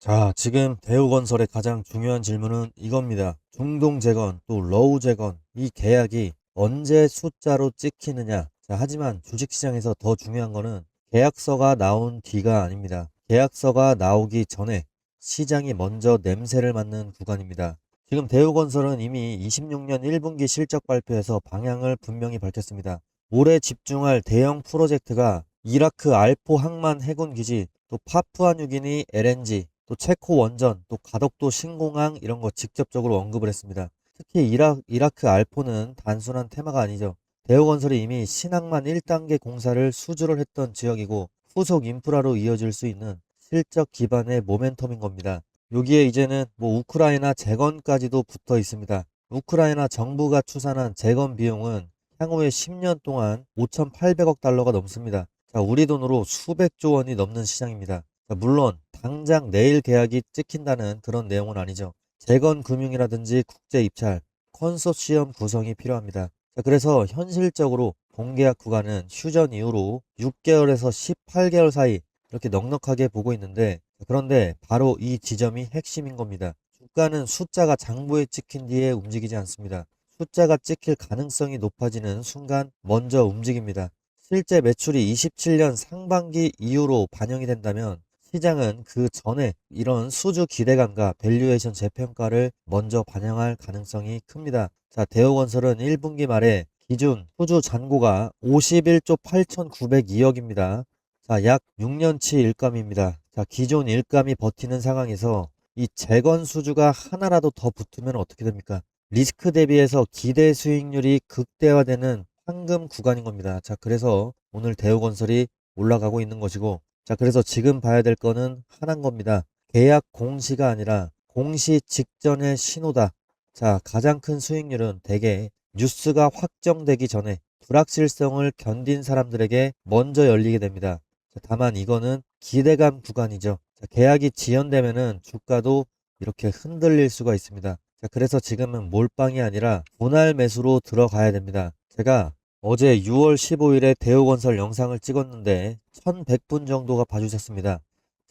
자, 지금 대우건설의 가장 중요한 질문은 이겁니다. 중동재건 또 러우재건 이 계약이 언제 숫자로 찍히느냐. 자, 하지만 주식시장에서 더 중요한 거는 계약서가 나온 뒤가 아닙니다. 계약서가 나오기 전에 시장이 먼저 냄새를 맡는 구간입니다. 지금 대우건설은 이미 26년 1분기 실적 발표에서 방향을 분명히 밝혔습니다. 올해 집중할 대형 프로젝트가 이라크 알포 항만 해군 기지, 또 파푸아뉴기니 LNG, 또 체코 원전, 또 가덕도 신공항 이런 거 직접적으로 언급을 했습니다. 특히 이라크 알포는 단순한 테마가 아니죠. 대우건설이 이미 신항만 1단계 공사를 수주를 했던 지역이고 후속 인프라로 이어질 수 있는 실적 기반의 모멘텀인 겁니다. 여기에 이제는 우크라이나 재건까지도 붙어 있습니다. 우크라이나 정부가 추산한 재건 비용은 향후에 10년 동안 5,800억 달러가 넘습니다. 자, 우리 돈으로 수백조 원이 넘는 시장입니다. 자, 물론 당장 내일 계약이 찍힌다는 그런 내용은 아니죠. 재건 금융이라든지 국제 입찰, 컨소시엄 구성이 필요합니다. 자, 그래서 현실적으로 본계약 구간은 휴전 이후로 6개월에서 18개월 사이 이렇게 넉넉하게 보고 있는데, 그런데 바로 이 지점이 핵심인 겁니다. 주가는 숫자가 장부에 찍힌 뒤에 움직이지 않습니다. 숫자가 찍힐 가능성이 높아지는 순간 먼저 움직입니다. 실제 매출이 27년 상반기 이후로 반영이 된다면 시장은 그 전에 이런 수주 기대감과 밸류에이션 재평가를 먼저 반영할 가능성이 큽니다. 자, 대우건설은 1분기 말에 기준 수주 잔고가 51조 8,902억입니다. 자, 약 6년치 일감입니다. 자, 기존 일감이 버티는 상황에서 이 재건 수주가 하나라도 더 붙으면 어떻게 됩니까? 리스크 대비해서 기대 수익률이 극대화되는 황금 구간인 겁니다. 자, 그래서 오늘 대우건설이 올라가고 있는 것이고, 자, 그래서 지금 봐야 될 거는 하나인 겁니다. 계약 공시가 아니라 공시 직전의 신호다. 자, 가장 큰 수익률은 대개 뉴스가 확정되기 전에 불확실성을 견딘 사람들에게 먼저 열리게 됩니다. 자, 다만 이거는 기대감 구간이죠. 자, 계약이 지연되면은 주가도 이렇게 흔들릴 수가 있습니다. 자, 그래서 지금은 몰빵이 아니라 분할 매수로 들어가야 됩니다. 제가 어제 6월 15일에 대우건설 영상을 찍었는데 1100분 정도가 봐주셨습니다.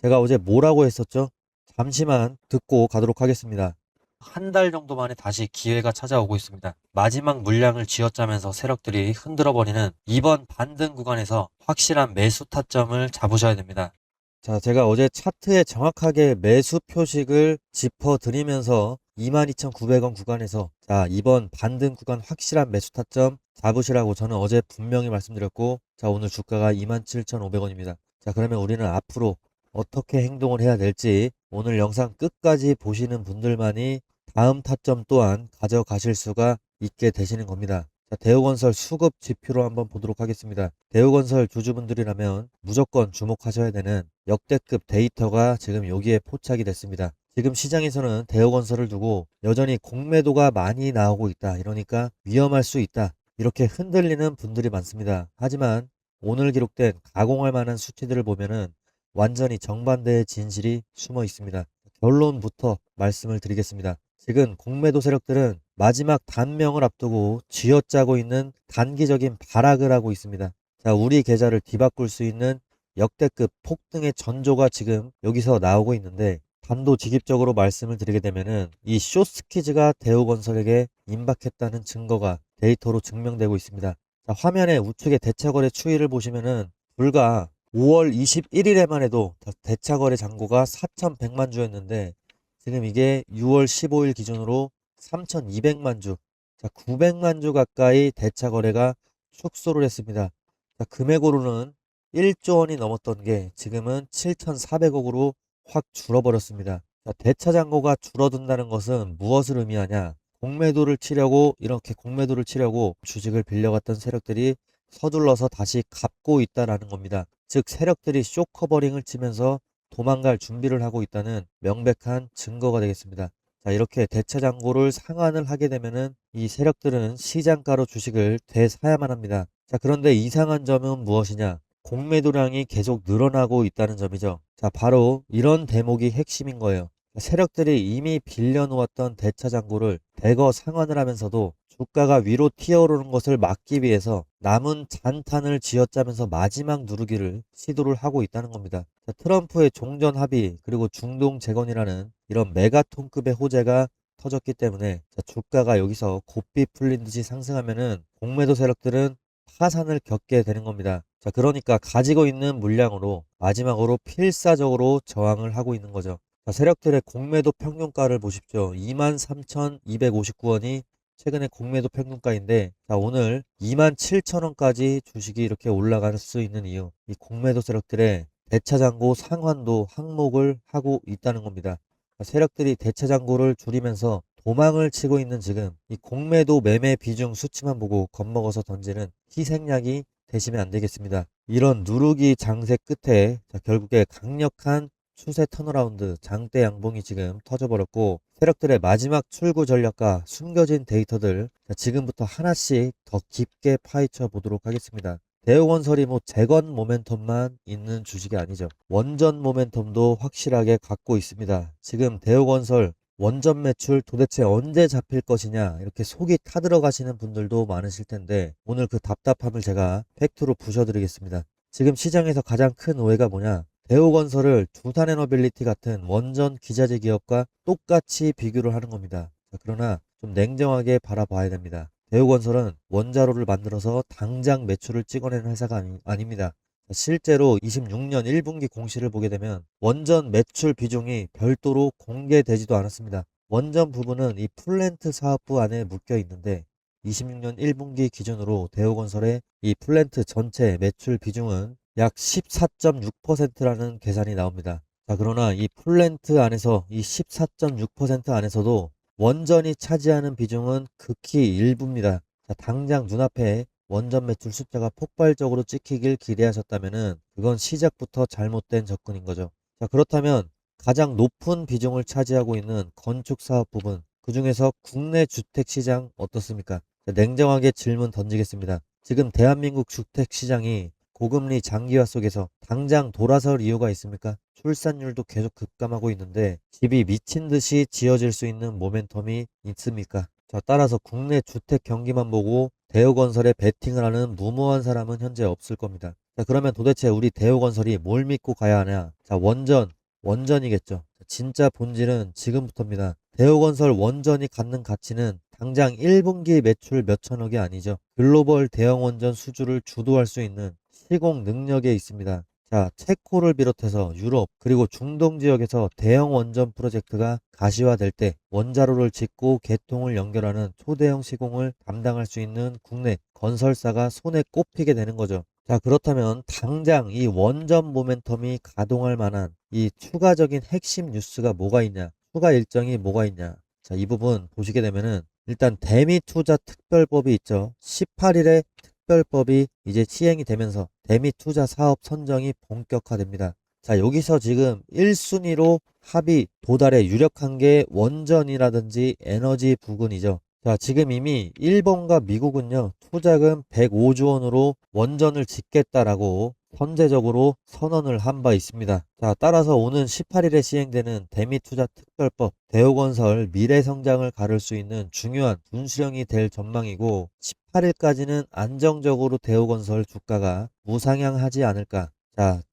제가 어제 뭐라고 했었죠? 잠시만 듣고 가도록 하겠습니다. 한 달 정도 만에 다시 기회가 찾아오고 있습니다. 마지막 물량을 쥐어짜면서 세력들이 흔들어버리는 이번 반등 구간에서 확실한 매수 타점을 잡으셔야 됩니다. 자, 제가 어제 차트에 정확하게 매수 표식을 짚어드리면서 22,900원 구간에서 자, 이번 반등 구간 확실한 매수 타점 잡으시라고 저는 어제 분명히 말씀드렸고, 자, 오늘 주가가 27,500원입니다. 자, 그러면 우리는 앞으로 어떻게 행동을 해야 될지 오늘 영상 끝까지 보시는 분들만이 다음 타점 또한 가져가실 수가 있게 되시는 겁니다. 자, 대우건설 수급 지표로 한번 보도록 하겠습니다. 대우건설 주주분들이라면 무조건 주목하셔야 되는 역대급 데이터가 지금 여기에 포착이 됐습니다. 지금 시장에서는 대우건설을 두고 여전히 공매도가 많이 나오고 있다. 이러니까 위험할 수 있다. 이렇게 흔들리는 분들이 많습니다. 하지만 오늘 기록된 가공할 만한 수치들을 보면은 완전히 정반대의 진실이 숨어 있습니다. 결론부터 말씀을 드리겠습니다. 지금 공매도 세력들은 마지막 단명을 앞두고 쥐어짜고 있는 단기적인 발악을 하고 있습니다. 자, 우리 계좌를 뒤바꿀 수 있는 역대급 폭등의 전조가 지금 여기서 나오고 있는데, 단도직입적으로 말씀을 드리게 되면은 이 쇼스키즈가 대우건설에게 임박했다는 증거가 데이터로 증명되고 있습니다. 자, 화면에 우측의 대차거래 추이를 보시면은 불과 5월 21일에만 해도 대차거래 잔고가 4,100만 주였는데 지금 이게 6월 15일 기준으로 3,200만 주, 자, 900만 주 가까이 대차 거래가 축소를 했습니다. 자, 금액으로는 1조 원이 넘었던 게 지금은 7,400억으로 확 줄어버렸습니다. 자, 대차 잔고가 줄어든다는 것은 무엇을 의미하냐? 이렇게 공매도를 치려고 주식을 빌려갔던 세력들이 서둘러서 다시 갚고 있다라는 겁니다. 즉, 세력들이 쇼커버링을 치면서 도망갈 준비를 하고 있다는 명백한 증거가 되겠습니다. 자, 이렇게 대차 잔고를 상환을 하게 되면은 이 세력들은 시장가로 주식을 되사야만 합니다. 자, 그런데 이상한 점은 무엇이냐? 공매도량이 계속 늘어나고 있다는 점이죠. 자, 바로 이런 대목이 핵심인 거예요. 세력들이 이미 빌려놓았던 대차장고를 대거 상환을 하면서도 주가가 위로 튀어오르는 것을 막기 위해서 남은 잔탄을 쥐어짜면서 마지막 누르기를 시도를 하고 있다는 겁니다. 트럼프의 종전 합의 그리고 중동 재건이라는 이런 메가톤급의 호재가 터졌기 때문에 주가가 여기서 고삐 풀린 듯이 상승하면은 공매도 세력들은 파산을 겪게 되는 겁니다. 그러니까 가지고 있는 물량으로 마지막으로 필사적으로 저항을 하고 있는 거죠. 세력들의 공매도 평균가를 보십시오. 23,259원이 최근에 공매도 평균가인데 오늘 27,000원까지 주식이 이렇게 올라갈 수 있는 이유, 이 공매도 세력들의 대차장고 상환도 항목을 하고 있다는 겁니다. 세력들이 대차장고를 줄이면서 도망을 치고 있는 지금 이 공매도 매매 비중 수치만 보고 겁먹어서 던지는 희생약이 되시면 안 되겠습니다. 이런 누르기 장세 끝에 결국에 강력한 추세 턴어라운드 장대 양봉이 지금 터져버렸고 세력들의 마지막 출구 전략과 숨겨진 데이터들 지금부터 하나씩 더 깊게 파헤쳐 보도록 하겠습니다. 대우건설이 재건 모멘텀만 있는 주식이 아니죠. 원전 모멘텀도 확실하게 갖고 있습니다. 지금 대우건설 원전 매출 도대체 언제 잡힐 것이냐 이렇게 속이 타들어가시는 분들도 많으실 텐데 오늘 그 답답함을 제가 팩트로 부셔드리겠습니다. 지금 시장에서 가장 큰 오해가 뭐냐? 대우건설을 두산에너빌리티 같은 원전 기자재 기업과 똑같이 비교를 하는 겁니다. 그러나 좀 냉정하게 바라봐야 됩니다. 대우건설은 원자로를 만들어서 당장 매출을 찍어내는 회사가 아닙니다. 실제로 26년 1분기 공시를 보게 되면 원전 매출 비중이 별도로 공개되지도 않았습니다. 원전 부분은 이 플랜트 사업부 안에 묶여 있는데 26년 1분기 기준으로 대우건설의 이 플랜트 전체 매출 비중은 약 14.6%라는 계산이 나옵니다. 그러나 이 플랜트 안에서 이 14.6% 안에서도 원전이 차지하는 비중은 극히 일부입니다. 당장 눈앞에 원전 매출 숫자가 폭발적으로 찍히길 기대하셨다면 그건 시작부터 잘못된 접근인 거죠. 그렇다면 가장 높은 비중을 차지하고 있는 건축 사업 부분, 그 중에서 국내 주택 시장 어떻습니까? 냉정하게 질문 던지겠습니다. 지금 대한민국 주택 시장이 고금리 장기화 속에서 당장 돌아설 이유가 있습니까? 출산율도 계속 급감하고 있는데 집이 미친 듯이 지어질 수 있는 모멘텀이 있습니까? 따라서 국내 주택 경기만 보고 대우건설에 베팅을 하는 무모한 사람은 현재 없을 겁니다. 그러면 도대체 우리 대우건설이 뭘 믿고 가야 하냐? 원전이겠죠. 진짜 본질은 지금부터입니다. 대우건설 원전이 갖는 가치는 당장 1분기 매출 몇천억이 아니죠. 글로벌 대형 원전 수주를 주도할 수 있는 시공 능력에 있습니다. 체코를 비롯해서 유럽 그리고 중동 지역에서 대형 원전 프로젝트가 가시화될 때 원자로를 짓고 개통을 연결하는 초대형 시공을 담당할 수 있는 국내 건설사가 손에 꼽히게 되는 거죠. 그렇다면 당장 이 원전 모멘텀이 가동할 만한 이 추가적인 핵심 뉴스가 뭐가 있냐? 추가 일정이 뭐가 있냐? 이 부분 보시게 되면은 일단 대미투자 특별법이 있죠. 18일에 특별법이 이제 시행이 되면서 대미투자 사업 선정이 본격화됩니다. 여기서 지금 1순위로 합의 도달에 유력한 게 원전이라든지 에너지 부근이죠. 지금 이미 일본과 미국은요, 투자금 105조 원으로 원전을 짓겠다라고 선제적으로 선언을 한 바 있습니다. 따라서 오는 18일에 시행되는 대미투자특별법, 대우건설 미래성장을 가를 수 있는 중요한 분수령이 될 전망이고 18일까지는 안정적으로 대우건설 주가가 무상향하지 않을까.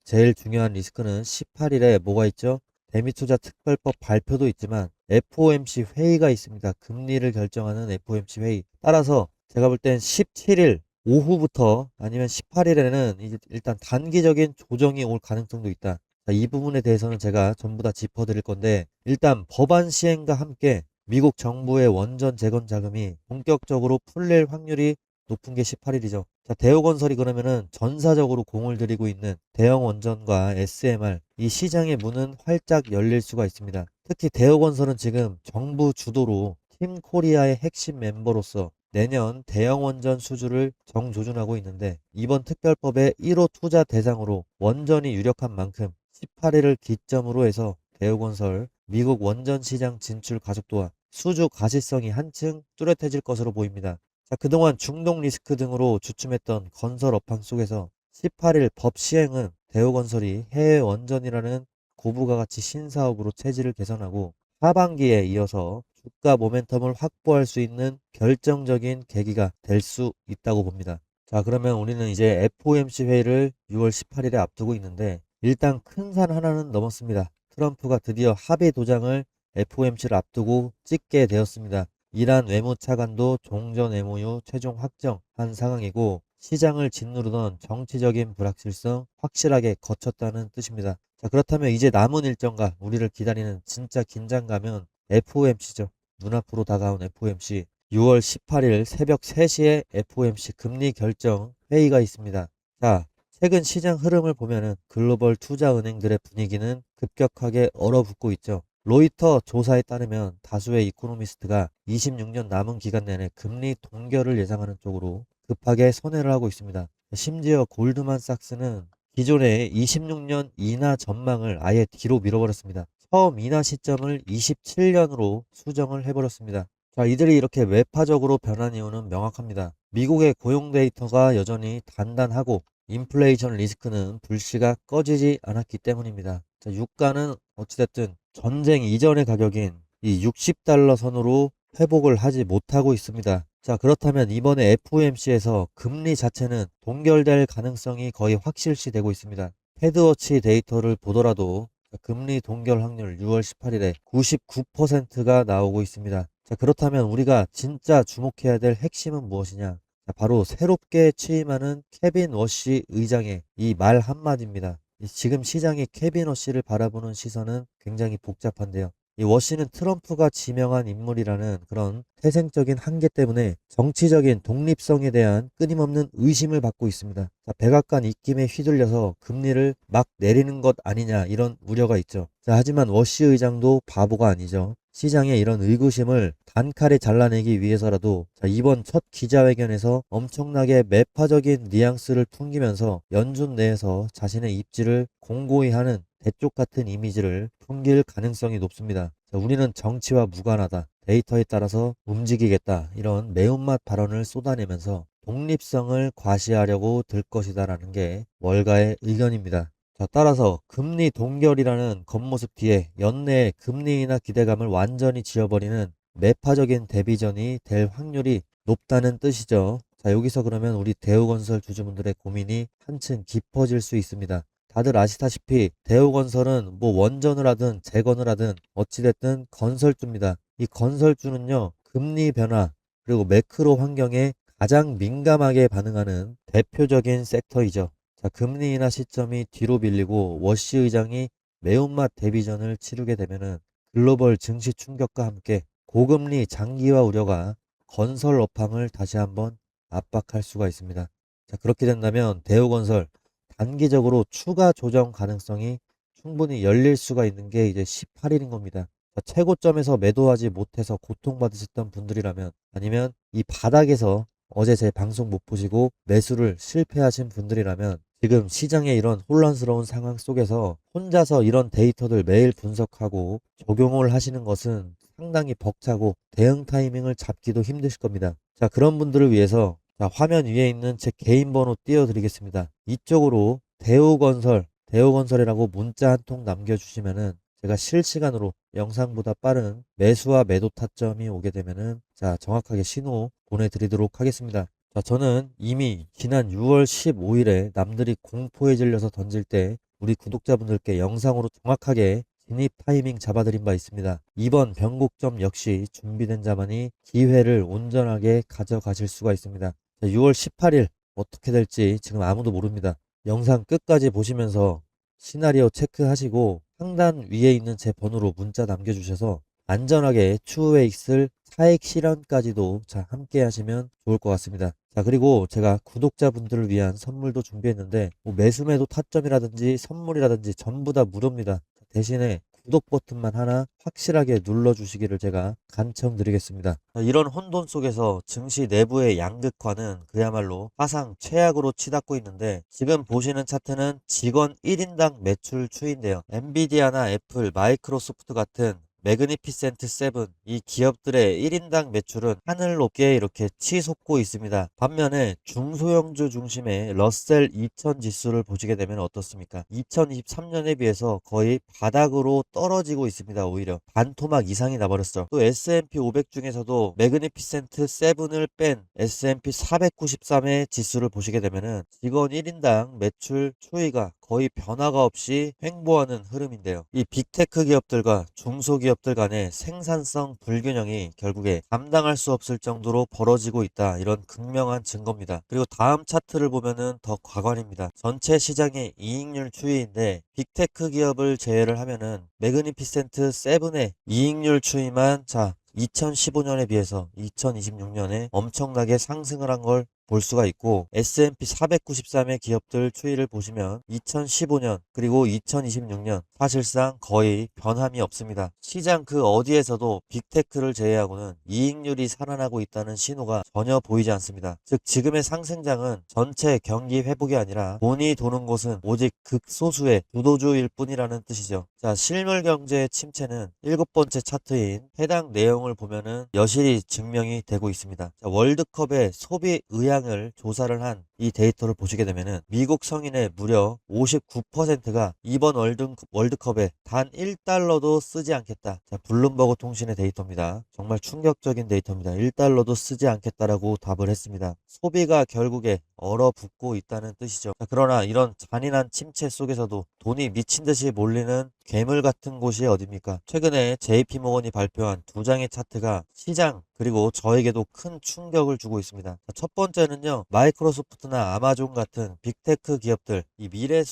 제일 중요한 리스크는 18일에 뭐가 있죠? 대미투자특별법 발표도 있지만 FOMC 회의가 있습니다. 금리를 결정하는 FOMC 회의. 따라서 제가 볼 땐 17일 오후부터 아니면 18일에는 일단 단기적인 조정이 올 가능성도 있다. 이 부분에 대해서는 제가 전부 다 짚어드릴 건데 일단 법안 시행과 함께 미국 정부의 원전 재건 자금이 본격적으로 풀릴 확률이 높은 게 18일이죠. 대우건설이 그러면은 전사적으로 공을 들이고 있는 대형 원전과 SMR 이 시장의 문은 활짝 열릴 수가 있습니다. 특히 대우건설은 지금 정부 주도로 팀 코리아의 핵심 멤버로서 내년 대형 원전 수주를 정조준하고 있는데 이번 특별법의 1호 투자 대상으로 원전이 유력한 만큼 18일을 기점으로 해서 대우건설 미국 원전 시장 진출 가속도와 수주 가시성이 한층 뚜렷해질 것으로 보입니다. 그동안 중동 리스크 등으로 주춤했던 건설 업황 속에서 18일 법 시행은 대우건설이 해외 원전이라는 고부가 가치 신사업으로 체질을 개선하고 하반기에 이어서 주가 모멘텀을 확보할 수 있는 결정적인 계기가 될 수 있다고 봅니다. 자, 그러면 우리는 이제 FOMC 회의를 6월 18일에 앞두고 있는데 일단 큰 산 하나는 넘었습니다. 트럼프가 드디어 합의 도장을 FOMC를 앞두고 찍게 되었습니다. 이란 외무 차관도 종전 MOU 최종 확정한 상황이고 시장을 짓누르던 정치적인 불확실성 확실하게 거쳤다는 뜻입니다. 자, 그렇다면 이제 남은 일정과 우리를 기다리는 진짜 긴장감은 FOMC죠. 눈앞으로 다가온 FOMC. 6월 18일 새벽 3시에 FOMC 금리 결정 회의가 있습니다. 자, 최근 시장 흐름을 보면은 글로벌 투자 은행들의 분위기는 급격하게 얼어붙고 있죠. 로이터 조사에 따르면 다수의 이코노미스트가 26년 남은 기간 내내 금리 동결을 예상하는 쪽으로 급하게 선회를 하고 있습니다. 심지어 골드만삭스는 기존의 26년 인하 전망을 아예 뒤로 밀어버렸습니다. 처음 인하 시점을 27년으로 수정을 해버렸습니다. 자, 이들이 이렇게 외파적으로 변한 이유는 명확합니다. 미국의 고용 데이터가 여전히 단단하고 인플레이션 리스크는 불씨가 꺼지지 않았기 때문입니다. 자, 유가는 어찌됐든 전쟁 이전의 가격인 이 60달러 선으로 회복을 하지 못하고 있습니다. 자, 그렇다면 이번에 FOMC에서 금리 자체는 동결될 가능성이 거의 확실시 되고 있습니다. 헤드워치 데이터를 보더라도 금리 동결 확률 6월 18일에 99%가 나오고 있습니다. 자, 그렇다면 우리가 진짜 주목해야 될 핵심은 무엇이냐? 자, 바로 새롭게 취임하는 케빈 워시 의장의 이 말 한마디입니다. 지금 시장이 케빈 워시를 바라보는 시선은 굉장히 복잡한데요. 이 워시는 트럼프가 지명한 인물이라는 그런 태생적인 한계 때문에 정치적인 독립성에 대한 끊임없는 의심을 받고 있습니다. 자, 백악관 입김에 휘둘려서 금리를 막 내리는 것 아니냐 이런 우려가 있죠. 자, 하지만 워시 의장도 바보가 아니죠. 시장의 이런 의구심을 단칼에 잘라내기 위해서라도 이번 첫 기자회견에서 엄청나게 매파적인 뉘앙스를 풍기면서 연준 내에서 자신의 입지를 공고히 하는 대쪽 같은 이미지를 풍길 가능성이 높습니다. 자, 우리는 정치와 무관하다. 데이터에 따라서 움직이겠다. 이런 매운맛 발언을 쏟아내면서 독립성을 과시하려고 들 것이다라는 게 월가의 의견입니다. 자, 따라서 금리 동결이라는 겉모습 뒤에 연내의 금리 인하 기대감을 완전히 지워버리는 매파적인 대비전이 될 확률이 높다는 뜻이죠. 자, 여기서 그러면 우리 대우건설 주주분들의 고민이 한층 깊어질 수 있습니다. 다들 아시다시피 대우건설은 뭐 원전을 하든 재건을 하든 어찌됐든 건설주입니다. 이 건설주는요, 금리 변화 그리고 매크로 환경에 가장 민감하게 반응하는 대표적인 섹터이죠. 자, 금리 인하 시점이 뒤로 밀리고 워시 의장이 매운맛 데뷔전을 치르게 되면은 글로벌 증시 충격과 함께 고금리 장기화 우려가 건설 업황을 다시 한번 압박할 수가 있습니다. 자, 그렇게 된다면 대우건설 단기적으로 추가 조정 가능성이 충분히 열릴 수가 있는 게 이제 18일인 겁니다. 자, 최고점에서 매도하지 못해서 고통받으셨던 분들이라면 아니면 이 바닥에서 어제 제 방송 못 보시고 매수를 실패하신 분들이라면 지금 시장의 이런 혼란스러운 상황 속에서 혼자서 이런 데이터들 매일 분석하고 적용을 하시는 것은 상당히 벅차고 대응 타이밍을 잡기도 힘드실 겁니다. 자, 그런 분들을 위해서 자, 화면 위에 있는 제 개인 번호 띄워드리겠습니다. 이쪽으로 대우건설이라고 문자 한 통 남겨주시면은 제가 실시간으로 영상보다 빠른 매수와 매도 타점이 오게 되면은 자, 정확하게 신호 보내드리도록 하겠습니다. 자, 저는 이미 지난 6월 15일에 남들이 공포에 질려서 던질 때 우리 구독자분들께 영상으로 정확하게 진입 타이밍 잡아드린 바 있습니다. 이번 변곡점 역시 준비된 자만이 기회를 온전하게 가져가실 수가 있습니다. 자, 6월 18일 어떻게 될지 지금 아무도 모릅니다. 영상 끝까지 보시면서 시나리오 체크하시고 상단 위에 있는 제 번호로 문자 남겨주셔서 안전하게 추후에 있을 차익 실현까지도 자, 함께 하시면 좋을 것 같습니다. 자, 그리고 제가 구독자분들을 위한 선물도 준비했는데 뭐 매수매도 타점이라든지 선물이라든지 전부 다 무료입니다. 대신에 구독 버튼만 하나 확실하게 눌러주시기를 제가 간청드리겠습니다. 이런 혼돈 속에서 증시 내부의 양극화는 그야말로 사상 최악으로 치닫고 있는데 지금 보시는 차트는 직원 1인당 매출 추이인데요. 엔비디아나 애플, 마이크로소프트 같은 매그니피센트 세븐 이 기업들의 1인당 매출은 하늘 높게 이렇게 치솟고 있습니다. 반면에 중소형주 중심의 러셀 2000 지수를 보시게 되면 어떻습니까? 2023년에 비해서 거의 바닥으로 떨어지고 있습니다. 오히려 반토막 이상이 나버렸어. 또 S&P 500 중에서도 매그니피센트 세븐을 뺀 S&P 493의 지수를 보시게 되면은 직원 1인당 매출 추이가 거의 변화가 없이 횡보하는 흐름인데요. 이 빅테크 기업들과 중소기업들 간의 생산성 불균형이 결국에 감당할 수 없을 정도로 벌어지고 있다. 이런 극명한 증거입니다. 그리고 다음 차트를 보면은 더 과관입니다. 전체 시장의 이익률 추이인데 빅테크 기업을 제외를 하면은 매그니피센트 세븐의 이익률 추이만 2015년에 비해서 2026년에 엄청나게 상승을 한 걸 볼 수가 있고 S&P 493의 기업들 추이를 보시면 2015년 그리고 2026년 사실상 거의 변함이 없습니다. 시장 그 어디에서도 빅테크를 제외하고는 이익률이 살아나고 있다는 신호가 전혀 보이지 않습니다. 즉 지금의 상승장은 전체 경기 회복이 아니라 돈이 도는 곳은 오직 극소수의 주도주일 뿐이라는 뜻이죠. 실물 경제의 침체는 7번째 차트인 해당 내용을 보면은 여실히 증명이 되고 있습니다. 월드컵의 소비 의향을 조사를 한 이 데이터를 보시게 되면은 미국 성인의 무려 59%가 이번 월드컵에 단 1달러도 쓰지 않겠다. 블룸버그 통신의 데이터입니다. 정말 충격적인 데이터입니다. 1달러도 쓰지 않겠다라고 답을 했습니다. 소비가 결국에 얼어붙고 있다는 뜻이죠. 그러나 이런 잔인한 침체 속에서도 돈이 미친 듯이 몰리는 괴물 같은 곳이 어딥니까? 최근에 JP모건이 발표한 두 장의 차트가 시장 그리고 저에게도 큰 충격을 주고 있습니다. 첫 번째는요, 마이크로소프트나 아마존 같은 빅테크 기업들 이 미래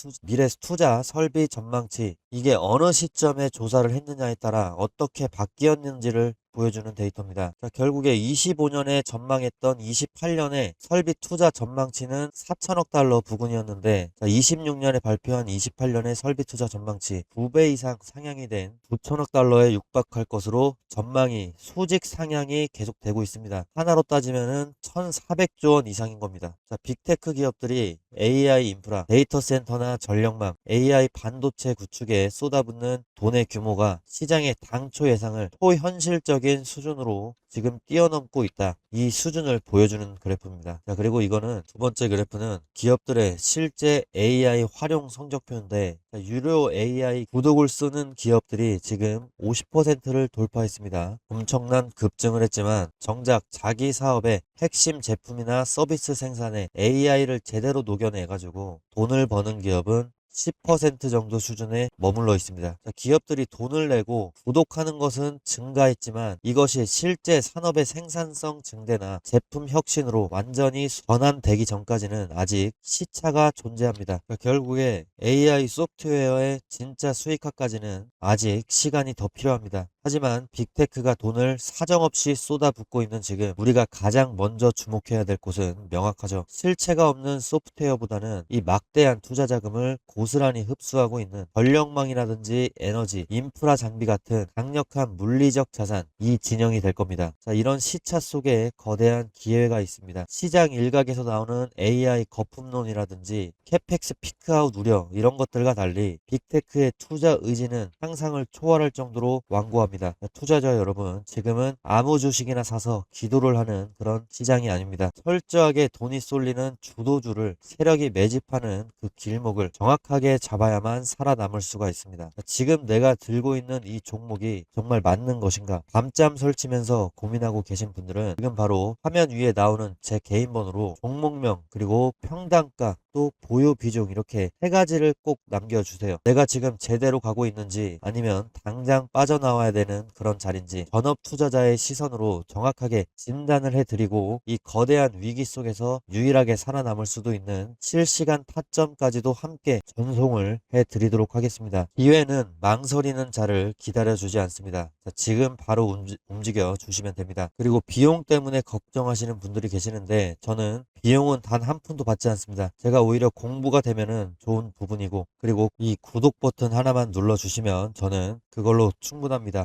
투자 설비 전망치 이게 어느 시점에 조사를 했느냐에 따라 어떻게 바뀌었는지를 보여주는 데이터입니다. 결국에 25년에 전망했던 28년의 설비 투자 전망치는 4천억 달러 부근이었는데 26년에 발표한 28년의 설비 투자 전망치 2배 이상 상향이 된 9천억 달러에 육박할 것으로 전망이 수직 상향이 계속되고 있습니다. 하나로 따지면은 1,400조 원 이상인 겁니다. 빅테크 기업들이 AI 인프라, 데이터 센터나 전력망, AI 반도체 구축에 쏟아붓는 돈의 규모가 시장의 당초 예상을 초현실적인 수준으로 지금 뛰어넘고 있다. 이 수준을 보여주는 그래프입니다. 그리고 이거는 두 번째 그래프는 기업들의 실제 AI 활용 성적표인데 유료 AI 구독을 쓰는 기업들이 지금 50%를 돌파했습니다. 엄청난 급증을 했지만 정작 자기 사업의 핵심 제품이나 서비스 생산에 AI를 제대로 녹여내가지고 돈을 버는 기업은 10% 정도 수준에 머물러 있습니다. 기업들이 돈을 내고 구독하는 것은 증가했지만 이것이 실제 산업의 생산성 증대나 제품 혁신으로 완전히 전환되기 전까지는 아직 시차가 존재합니다. 결국에 AI 소프트웨어의 진짜 수익화까지는 아직 시간이 더 필요합니다. 하지만 빅테크가 돈을 사정없이 쏟아붓고 있는 지금 우리가 가장 먼저 주목해야 될 곳은 명확하죠. 실체가 없는 소프트웨어보다는 이 막대한 투자 자금을 고스란히 흡수하고 있는 전력망이라든지 에너지, 인프라 장비 같은 강력한 물리적 자산 이 진영이 될 겁니다. 이런 시차 속에 거대한 기회가 있습니다. 시장 일각에서 나오는 AI 거품론이라든지 캐펙스 피크아웃 우려 이런 것들과 달리 빅테크의 투자 의지는 상상을 초월할 정도로 완고합니다. 투자자 여러분, 지금은 아무 주식이나 사서 기도를 하는 그런 시장이 아닙니다. 철저하게 돈이 쏠리는 주도주를 세력이 매집하는 그 길목을 정확하게 잡아야만 살아남을 수가 있습니다. 지금 내가 들고 있는 이 종목이 정말 맞는 것인가? 밤잠 설치면서 고민하고 계신 분들은 지금 바로 화면 위에 나오는 제 개인 번호로 종목명 그리고 평단가 또 보유 비중 이렇게 세 가지를 꼭 남겨주세요. 내가 지금 제대로 가고 있는지 아니면 당장 빠져나와야 되는 그런 자리인지 전업 투자자의 시선으로 정확하게 진단을 해드리고 이 거대한 위기 속에서 유일하게 살아남을 수도 있는 실시간 타점까지도 함께 전송을 해드리도록 하겠습니다. 기회는 망설이는 자를 기다려주지 않습니다. 지금 바로 움직여 주시면 됩니다. 그리고 비용 때문에 걱정하시는 분들이 계시는데 저는 비용은 단 한 푼도 받지 않습니다. 제가 오히려 공부가 되면은 좋은 부분이고 그리고 이 구독 버튼 하나만 눌러주시면 저는 그걸로 충분합니다.